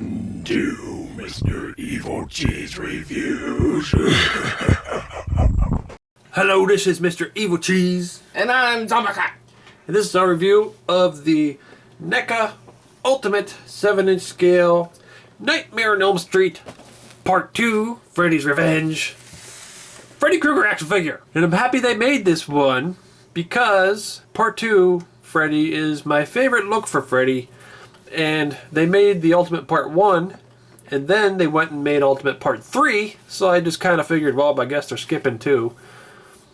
Welcome to Mr. Evilcheese Reviews. Hello, this is Mr. Evilcheese. And I'm Zombaka. And this is our review of the NECA Ultimate 7-inch scale Nightmare on Elm Street Part 2, Freddy's Revenge. Freddy Krueger action figure. And I'm happy they made this one because Part 2, Freddy, is my favorite look for Freddy. And they made the Ultimate Part 1, and then they went and made Ultimate Part 3, so I just kind of figured, well, I guess they're skipping 2.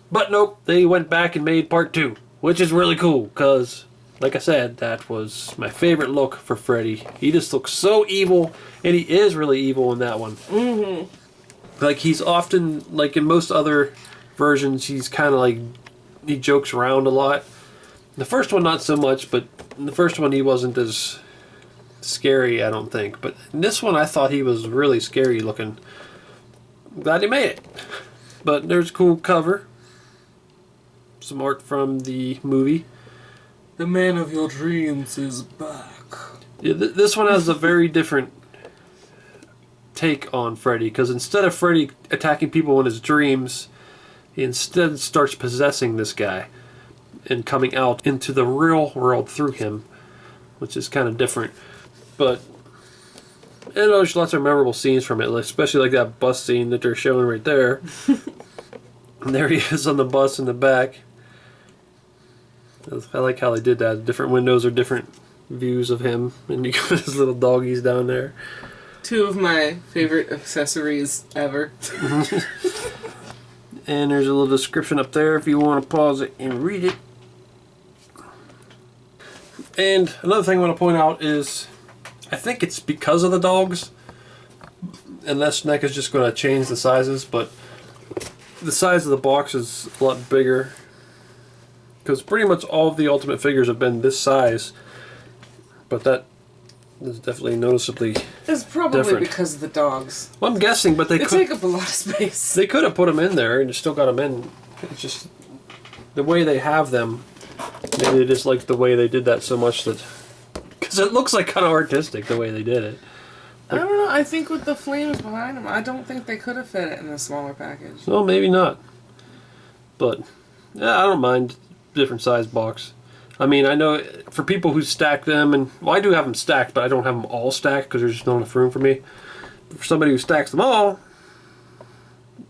But nope, they went back and made Part 2, which is really cool, because, like I said, that was my favorite look for Freddy. He just looks so evil, and he is really evil in that one. Mm-hmm. Like, he's often, like in most other versions, he's kind of like, he jokes around a lot. The first one, not so much, but in the first one, he wasn't as scary, I don't think. But in this one, I thought he was really scary looking. I'm glad he made it. But there's a cool cover. Some art from the movie. The man of your dreams is back. Yeah, this one has a very different take on Freddy, because instead of Freddy attacking people in his dreams, he instead starts possessing this guy and coming out into the real world through him, which is kind of different. But there's lots of memorable scenes from it, especially like that bus scene that they're showing right there. And there he is on the bus in the back. I like how they did that. Different windows are different views of him, and you got his little doggies down there. Two of my favorite accessories ever. And there's a little description up there if you want to pause it and read it. And another thing I want to point out is, I think it's because of the dogs, unless NECA's just going to change the sizes, but the size of the box is a lot bigger, because pretty much all of the Ultimate figures have been this size, but that is definitely noticeably It's probably different. because of the dogs. Well, I'm guessing, but they take up a lot of space. They could have put them in there and still got them in. It's just the way they have them. Maybe they just like the way they did that so much that, because it looks like kind of artistic the way they did it. Like, I don't know. I think with the flames behind them, I don't think they could have fit it in a smaller package. Well, maybe not. But yeah, I don't mind different size box. I mean, I know for people who stack them, and well, I do have them stacked, but I don't have them all stacked because there's just not enough room for me. For somebody who stacks them all,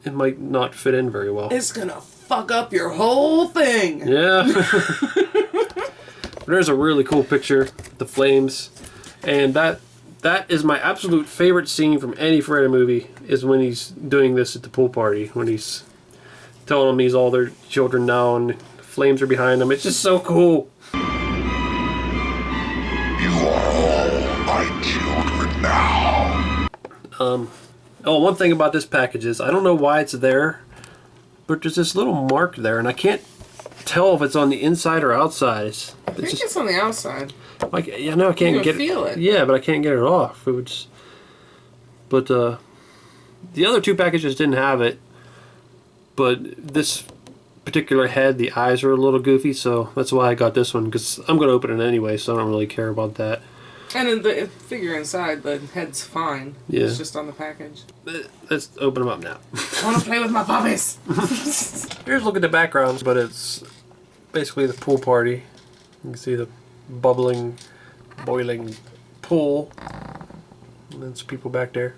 it might not fit in very well. It's gonna fuck up your whole thing. Yeah. There's a really cool picture, the flames, and that is my absolute favorite scene from any Freddy movie, is when he's doing this at the pool party, when he's telling them he's all their children now and the flames are behind them. It's just so cool. You are all my children now. Oh, one thing about this package is, I don't know why it's there, but there's this little mark there, and I can't tell if it's on the inside or outside. I think it's on the outside. Like, yeah, no, I can't You get feel it. Yeah, but I can't get it off. It would just, but the other two packages didn't have it. But this particular head, the eyes are a little goofy, so that's why I got this one, because I'm going to open it anyway, so I don't really care about that. And in the figure inside, the head's fine. Yeah. It's just on the package. Let's open them up now. I want to play with my puppies. Here's a look at the backgrounds, but it's basically the pool party. You can see the bubbling, boiling pool. And then some people back there.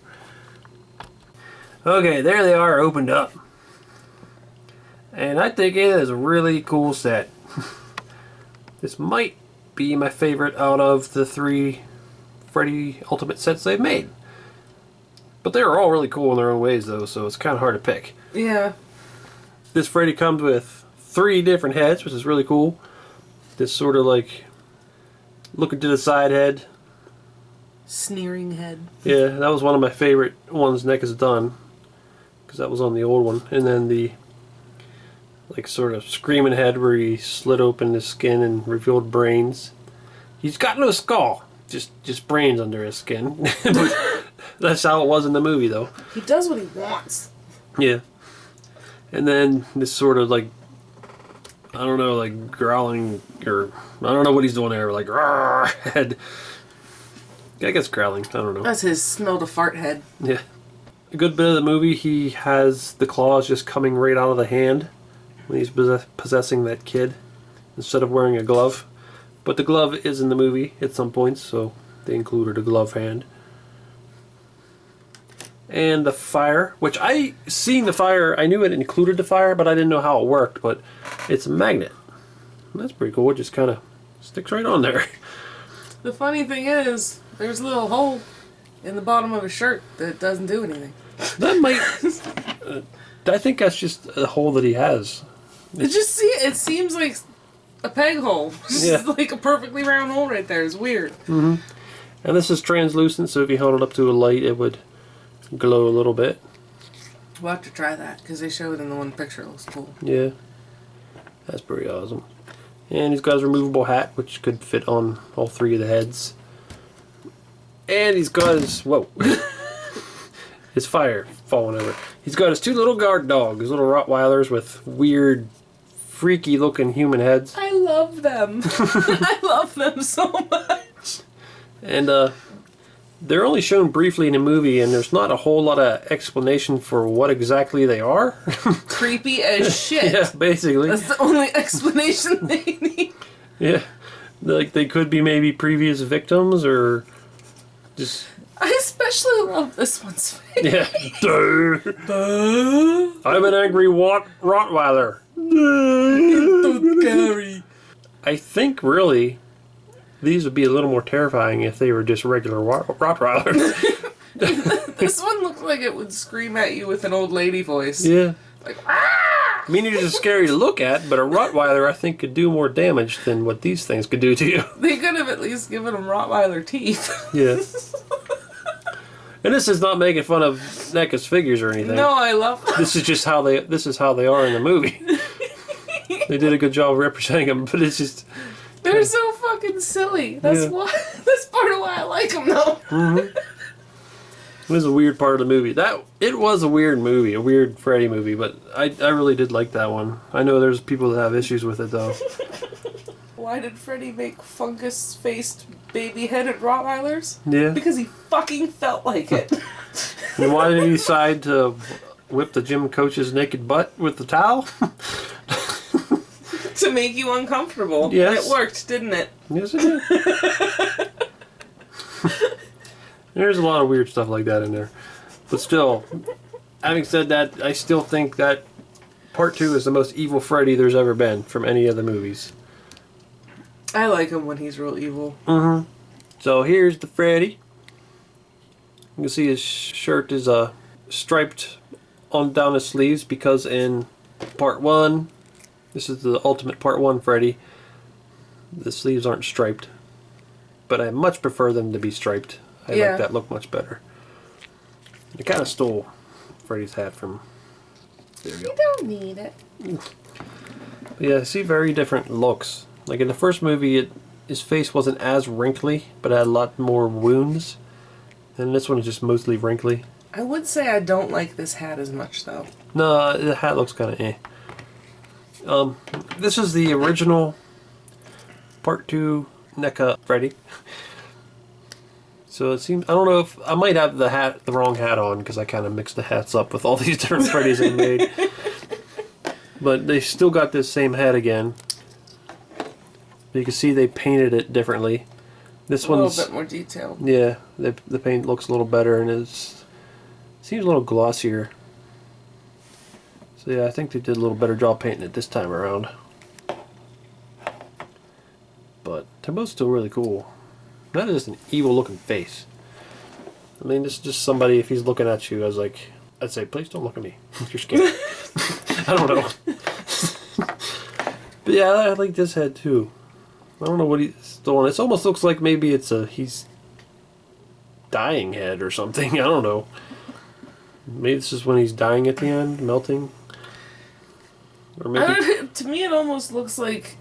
Okay, there they are, opened up. And I think it is a really cool set. This might be my favorite out of the 3 Freddy Ultimate sets they've made. But they're all really cool in their own ways, though, so it's kind of hard to pick. Yeah. This Freddy comes with 3 different heads, which is really cool. This sort of like looking to the side head. Sneering head. Yeah, that was one of my favorite ones NECA's done, because that was on the old one. And then the like sort of screaming head where he slit open his skin and revealed brains. He's got no skull, just brains under his skin. But that's how it was in the movie, though. He does what he wants. Yeah. And then this sort of like, I don't know, like growling, or I don't know what he's doing there, like head. I guess growling. I don't know. That's his smell to fart head. Yeah. A good bit of the movie, he has the claws just coming right out of the hand when he's possessing that kid instead of wearing a glove. But the glove is in the movie at some points, so they included a glove hand. And the fire, which seeing the fire, I knew it included the fire, but I didn't know how it worked, but it's a magnet. That's pretty cool. It just kind of sticks right on there. The funny thing is, there's a little hole in the bottom of his shirt that doesn't do anything. That might... I think that's just a hole that he has. It seems like a peg hole. Just like a perfectly round hole right there. It's weird. Mm-hmm. And this is translucent, so if you held it up to a light, it would glow a little bit. We'll have to try that, because they show it in the one picture. It looks cool. Yeah. That's pretty awesome. And he's got his removable hat, which could fit on all three of the heads. And he's got his... Whoa. His fire falling over. He's got his two little guard dogs, little Rottweilers with weird, freaky looking human heads. I love them. I love them so much. And they're only shown briefly in the movie, and there's not a whole lot of explanation for what exactly they are. Creepy as shit. Yeah, basically. That's the only explanation they need. Yeah. Like, they could be maybe previous victims, or just... I especially love this one's face. Yeah. I'm an angry Rottweiler. Don't carry. I think, really, these would be a little more terrifying if they were just regular Rottweilers. This one looks like it would scream at you with an old lady voice. Yeah. Like, ah! I mean, it's just scary to look at, but a Rottweiler, I think, could do more damage than what these things could do to you. They could have at least given them Rottweiler teeth. Yeah. And this is not making fun of NECA's figures or anything. No, I love them. This is just how they are in the movie. They did a good job representing them, but it's just... They're so fucking silly. That's why. That's part of why I like them, though. Mm-hmm. It was a weird part of the movie. It was a weird movie, a weird Freddy movie, but I really did like that one. I know there's people that have issues with it, though. Why did Freddy make fungus-faced, baby-headed Rottweilers? Yeah. Because he fucking felt like it. And why did he decide to whip the gym coach's naked butt with the towel? To make you uncomfortable. Yes. It worked, didn't it? Yes, it did. There's a lot of weird stuff like that in there. But still, having said that, I still think that Part 2 is the most evil Freddy there's ever been from any of the movies. I like him when he's real evil. Mm-hmm. So here's the Freddy. You can see his shirt is striped on down his sleeves because in Part 1, this is the ultimate Part 1 Freddy, the sleeves aren't striped. But I much prefer them to be striped. I like that look much better. I kind of stole Freddy's hat from... There you go. You don't need it. But yeah, I see very different looks. Like in the first movie, his face wasn't as wrinkly, but had a lot more wounds. And this one is just mostly wrinkly. I would say I don't like this hat as much, though. No, the hat looks kind of eh. This is the original Part 2 NECA Freddy. So it seems, I don't know if, I might have the wrong hat on because I kind of mixed the hats up with all these different Freddys they made. But they still got this same hat again. You can see they painted it differently. This one's a little bit more detailed. Yeah, the paint looks a little better and seems a little glossier. So yeah, I think they did a little better job painting it this time around. But they're both still really cool. That is an evil looking face. I mean, this is just somebody, if he's looking at you, I'd say, please don't look at me. You're scared. I don't know. But yeah, I like this head too. I don't know what he's doing. It almost looks like maybe he's dying head or something. I don't know. Maybe this is when he's dying at the end, melting. Or maybe... To me, it almost looks like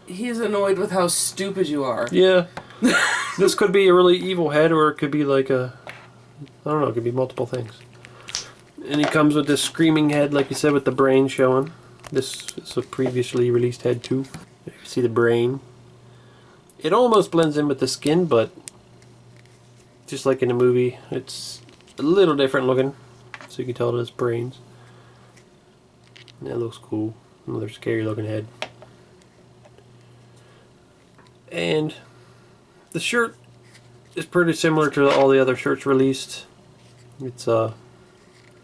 he's annoyed with how stupid you are. Yeah. This could be a really evil head, or it could be like I don't know, it could be multiple things. And he comes with this screaming head, like you said, with the brain showing. This is a previously released head too. You can see the brain. It almost blends in with the skin, but just like in the movie. It's a little different looking, so you can tell it has brains. That looks cool. Another scary looking head. And the shirt is pretty similar to all the other shirts released. It's got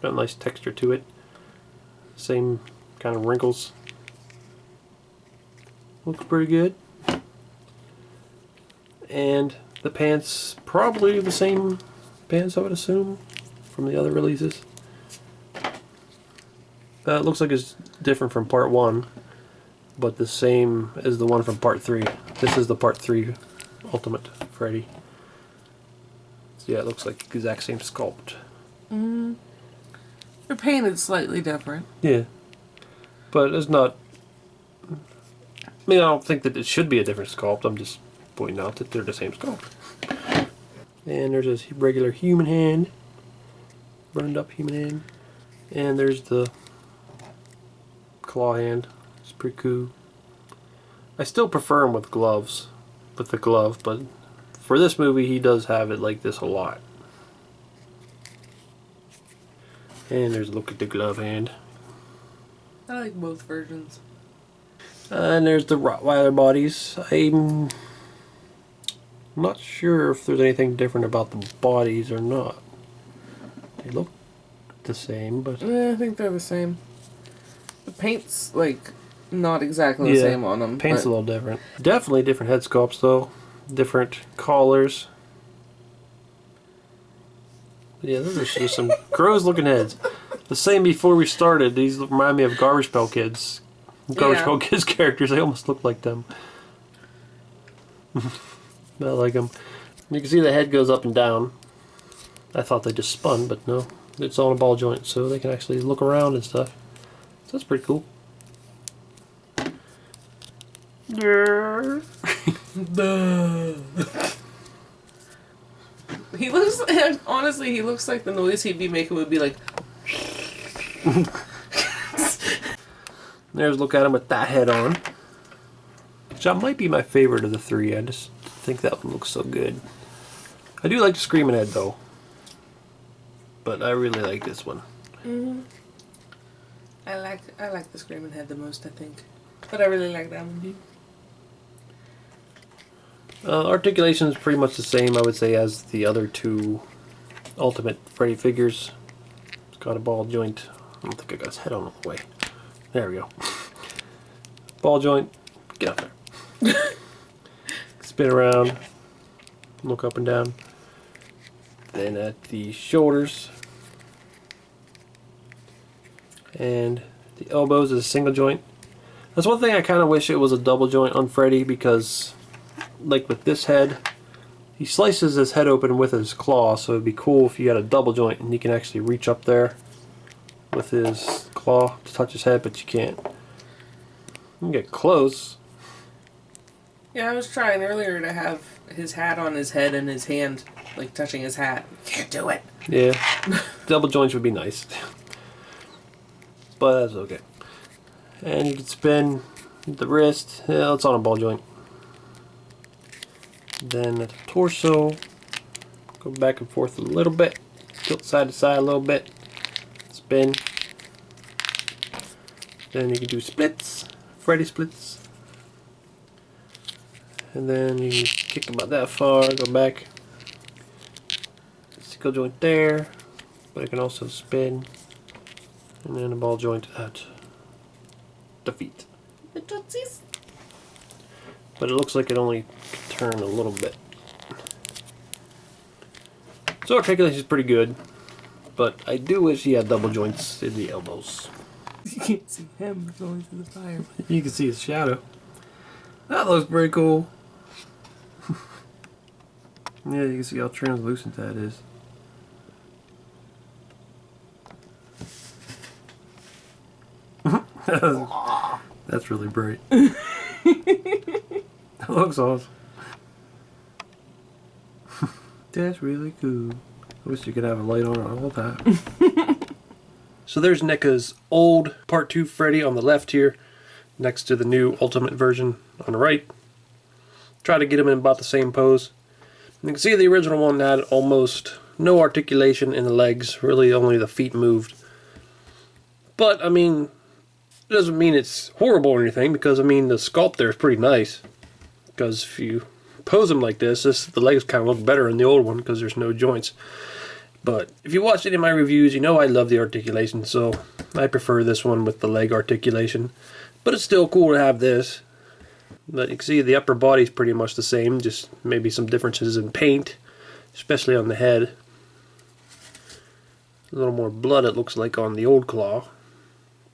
a nice texture to it. Same kind of wrinkles. Looks pretty good. And the pants, probably the same pants I would assume from the other releases. It looks like it's different from part 1, but the same as the one from part 3. This is the part 3 Ultimate Freddy. So yeah, it looks like the exact same sculpt. They're painted slightly different. Yeah. But it's not... I mean, I don't think that it should be a different sculpt. I'm just pointing out that they're the same sculpt. And there's a regular human hand. Burned up human hand. And there's the claw hand. It's pretty cool. I still prefer him with gloves. With the glove, but for this movie he does have it like this a lot. And there's a look at the glove hand. I like both versions. And there's the Rottweiler bodies. I'm not sure if there's anything different about the bodies or not. They look the same, but... I think they're the same. The paint's, like, not exactly the same on them. Paint's a little different. Definitely different head sculpts, though. Different collars. Yeah, those are just some gross looking heads. The same before we started. These remind me of Garbage Pail Kids. Garbage Pail Kids characters. They almost look like them. Not like them. You can see the head goes up and down. I thought they just spun, but no. It's on a ball joint, so they can actually look around and stuff. So that's pretty cool. He looks, honestly, he looks like the noise he'd be making would be like... There's a look at him with that head on. Which might be my favorite of the 3. I just think that one looks so good. I do like the Screaming Head though. But I really like this one. I like the Screaming Head the most, I think. But I really like that one. Articulation is pretty much the same, I would say, as the other 2 Ultimate Freddy figures. It's got a ball joint. I don't think I got his head on the way. There we go. Ball joint. Get up there. Spin around. Look up and down. Then at the shoulders. And the elbows is a single joint. That's one thing I kind of wish it was a double joint on Freddy, because like with this head, he slices his head open with his claw, so it'd be cool if you had a double joint and he can actually reach up there with his claw to touch his head, but you can't. You can get close. Yeah, I was trying earlier to have his hat on his head and his hand like touching his hat. Can't do it. Yeah, double joints would be nice, but that's okay. And you can spin the wrist. Yeah, it's on a ball joint. Then at the torso, go back and forth a little bit, tilt side to side a little bit, spin. Then you can do splits, Freddy splits. And then you can kick about that far, go back. Single joint there, but it can also spin. And then a ball joint at the feet. The tootsies. But it looks like it only can turn a little bit. So articulation is pretty good, but I do wish he had double joints in the elbows. You can't see him going through the fire. You can see his shadow. That looks pretty cool. Yeah, you can see how translucent that is. That's really bright. That looks awesome. That's really cool. I wish you could have a light on it all the time. So there's NECA's old Part 2 Freddy on the left here, next to the new Ultimate version on the right. Try to get him in about the same pose. You can see the original one had almost no articulation in the legs, really only the feet moved. But, I mean, it doesn't mean it's horrible or anything, because, I mean, the sculpt there is pretty nice. Because if you pose them like this, the legs kind of look better in the old one because there's no joints. But if you watch any of my reviews, you know I love the articulation, so I prefer this one with the leg articulation. But it's still cool to have this. But you can see the upper body's pretty much the same, just maybe some differences in paint, especially on the head. A little more blood it looks like on the old claw.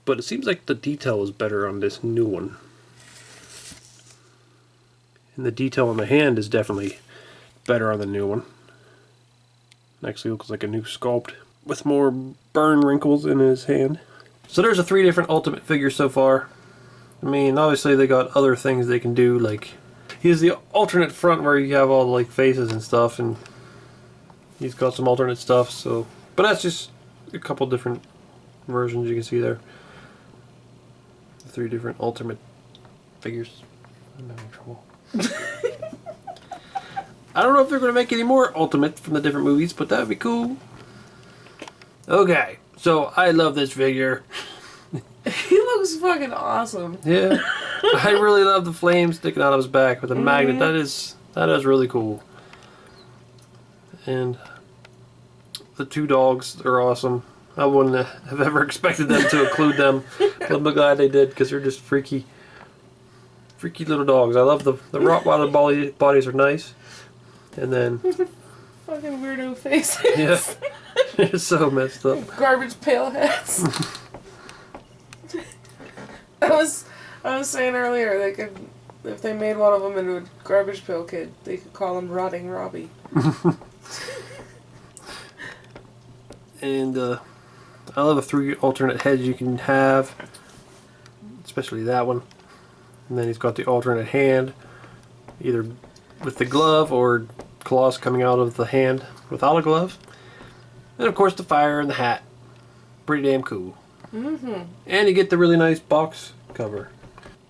But it seems like the detail is better on this new one. And the detail on the hand is definitely better on the new one. Actually looks like a new sculpt with more burn wrinkles in his hand. So there's the 3 different Ultimate figures so far. I mean, obviously they got other things they can do, like he has the alternate front where you have all the like faces and stuff, and he's got some alternate stuff. So, but that's just a couple different versions you can see there. The 3 different Ultimate figures. I'm having trouble. I don't know if they're going to make any more Ultimate from the different movies, but that would be cool. Okay, so I love this figure. He looks fucking awesome. Yeah, I really love the flames sticking out of his back with a magnet. That is really cool. And the 2 dogs are awesome. I wouldn't have ever expected them to include them, but I'm glad they did because they're just freaky little dogs. I love the Rottweiler bodies are nice. And then Fucking weirdo faces. yeah, it's so messed up. Garbage pail heads. I was saying earlier, they could, if they made one of them into a garbage pail kid, they could call him Rotting Robbie. And I love the 3 alternate heads you can have, especially that one. And then he's got the alternate hand, either with the glove or claws coming out of the hand without a glove. And of course the fire and the hat. Pretty damn cool. And you get the really nice box cover.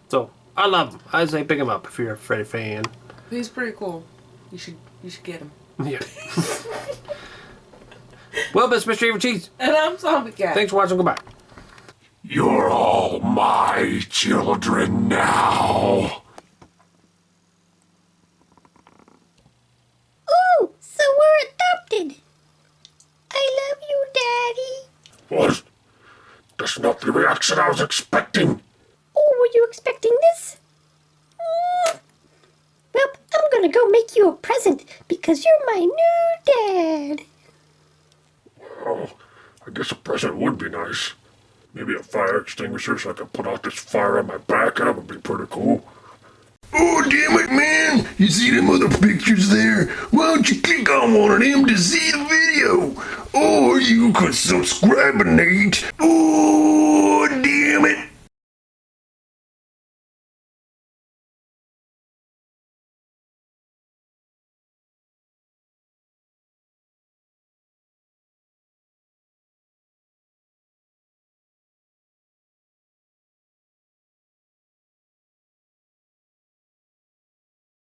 So, I love him. I say pick him up if you're a Freddy fan. He's pretty cool. You should get him. Yeah. Well, that's Mr. Evilcheese. And I'm Zombie Cat. Thanks for watching. Goodbye. You're all my children now. Ooh, so we're adopted. I love you, Daddy. What? That's not the reaction I was expecting. Oh, were you expecting this? Well, I'm gonna go make you a present because you're my new dad. Oh, I guess a present would be nice. Maybe a fire extinguisher so I could put out this fire on my back. That would be pretty cool. Oh, damn it, man! You see them other pictures there? Why don't you click on one of them to see the video? Or you could subscribe, Nate. Oh!